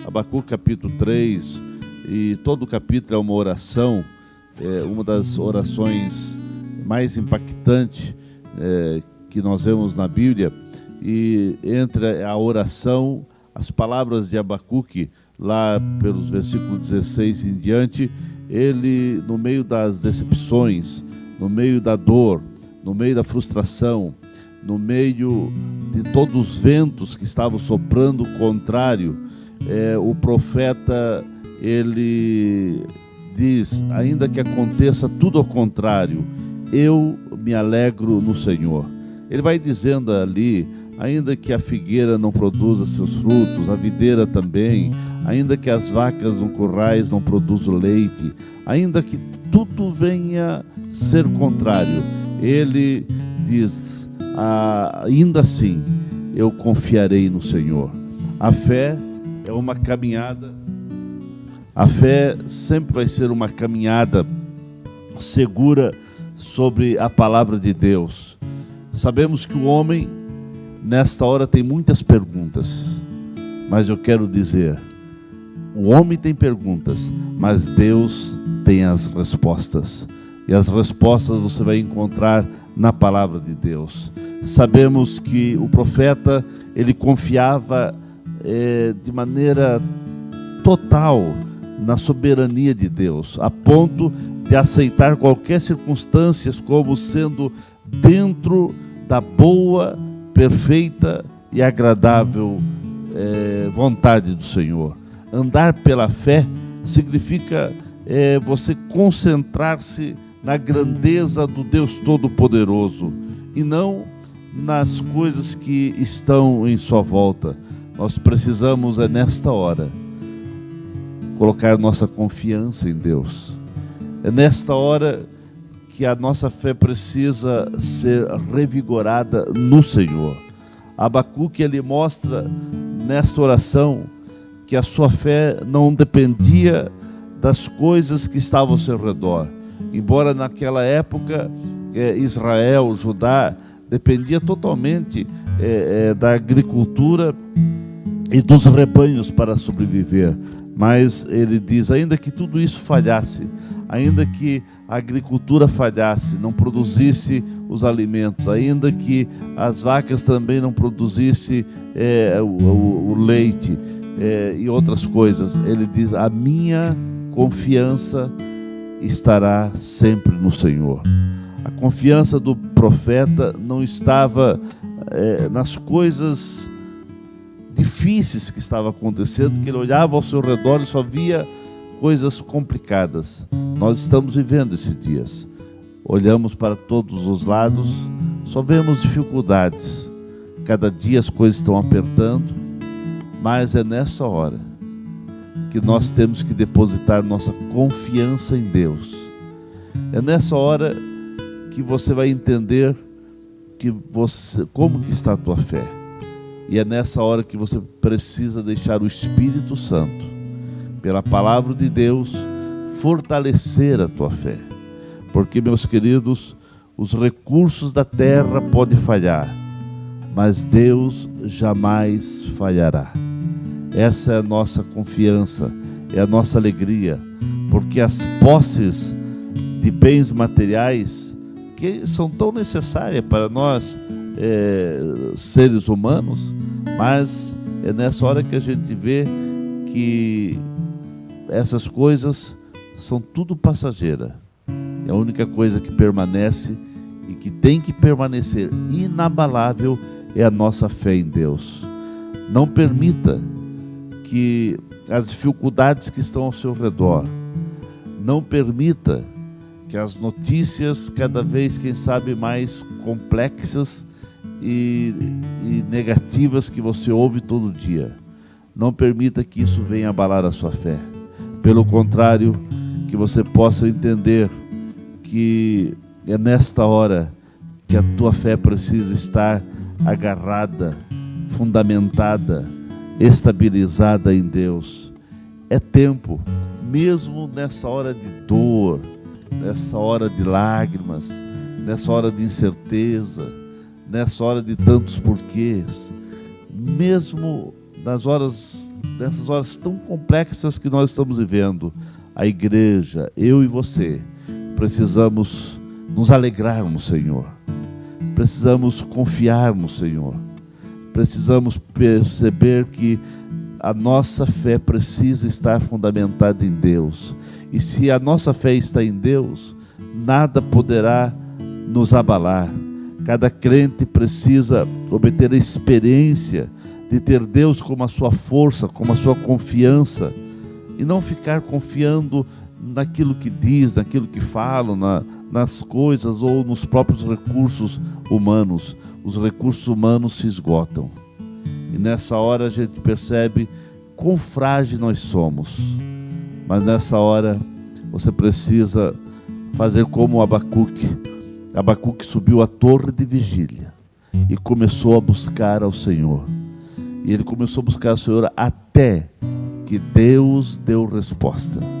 Abacuque capítulo 3, e todo o capítulo é uma oração, uma das orações mais impactantes que nós vemos na Bíblia. E entre a oração, as palavras de Abacuque, lá pelos versículos 16 em diante, ele, no meio das decepções, no meio da dor, no meio da frustração, no meio de todos os ventos que estavam soprando contrário, o profeta, ele diz: ainda que aconteça tudo ao contrário, eu me alegro no Senhor. Ele vai dizendo ali: ainda que a figueira não produza seus frutos, a videira também, ainda que as vacas no currais não produzam leite, ainda que tudo venha ser contrário, ele diz: ainda assim eu confiarei no Senhor. A fé é uma caminhada, a fé sempre vai ser uma caminhada segura sobre a palavra de Deus. Sabemos que o homem nesta hora tem muitas perguntas, mas eu quero dizer, o homem tem perguntas, mas Deus tem as respostas. E as respostas você vai encontrar na palavra de Deus. Sabemos que o profeta, ele confiava de maneira total na soberania de Deus, a ponto de aceitar qualquer circunstância como sendo dentro da boa, perfeita e agradável vontade do Senhor. Andar pela fé significa você concentrar-se na grandeza do Deus Todo-Poderoso e não nas coisas que estão em sua volta. Nós precisamos, nesta hora, colocar nossa confiança em Deus. É nesta hora que a nossa fé precisa ser revigorada no Senhor. Abacuque, ele mostra nesta oração que a sua fé não dependia das coisas que estavam ao seu redor. Embora naquela época Israel, Judá, dependia totalmente da agricultura e dos rebanhos para sobreviver. Mas ele diz: ainda que tudo isso falhasse, ainda que a agricultura falhasse, não produzisse os alimentos, ainda que as vacas também não produzissem o leite e outras coisas, ele diz: a minha confiança estará sempre no Senhor. A confiança do profeta não estava nas coisas difíceis que estavam acontecendo, que ele olhava ao seu redor e só via coisas complicadas. Nós estamos vivendo esses dias, olhamos para todos os lados, só vemos dificuldades, cada dia as coisas estão apertando, mas é nessa hora que nós temos que depositar nossa confiança em Deus. É nessa hora que você vai entender como que está a tua fé. E é nessa hora que você precisa deixar o Espírito Santo, pela palavra de Deus, fortalecer a tua fé. Porque, meus queridos, os recursos da terra podem falhar, mas Deus jamais falhará. Essa é a nossa confiança, é a nossa alegria, porque as posses de bens materiais, que são tão necessárias para nós, seres humanos, mas é nessa hora que a gente vê que essas coisas são tudo passageira. A única coisa que permanece e que tem que permanecer inabalável é a nossa fé em Deus. Não permita que as dificuldades que estão ao seu redor, não permita que as notícias cada vez, quem sabe, mais complexas e negativas que você ouve todo dia, não permita que isso venha abalar a sua fé. Pelo contrário, que você possa entender que é nesta hora que a tua fé precisa estar agarrada, fundamentada, estabilizada em Deus. É tempo, mesmo nessa hora de dor, nessa hora de lágrimas, nessa hora de incerteza, nessa hora de tantos porquês, mesmo nas horas nessas horas tão complexas que nós estamos vivendo, a igreja, eu e você, precisamos nos alegrar no Senhor, precisamos confiar no Senhor, precisamos perceber que a nossa fé precisa estar fundamentada em Deus. E se a nossa fé está em Deus, nada poderá nos abalar. Cada crente precisa obter a experiência de ter Deus como a sua força, como a sua confiança, e não ficar confiando naquilo que diz, naquilo que falam, nas coisas ou nos próprios recursos humanos. Os recursos humanos se esgotam. E nessa hora a gente percebe quão frágil nós somos. Mas nessa hora você precisa fazer como Abacuque. Abacuque subiu a torre de vigília e começou a buscar ao Senhor. E ele começou a buscar ao Senhor até que Deus deu resposta.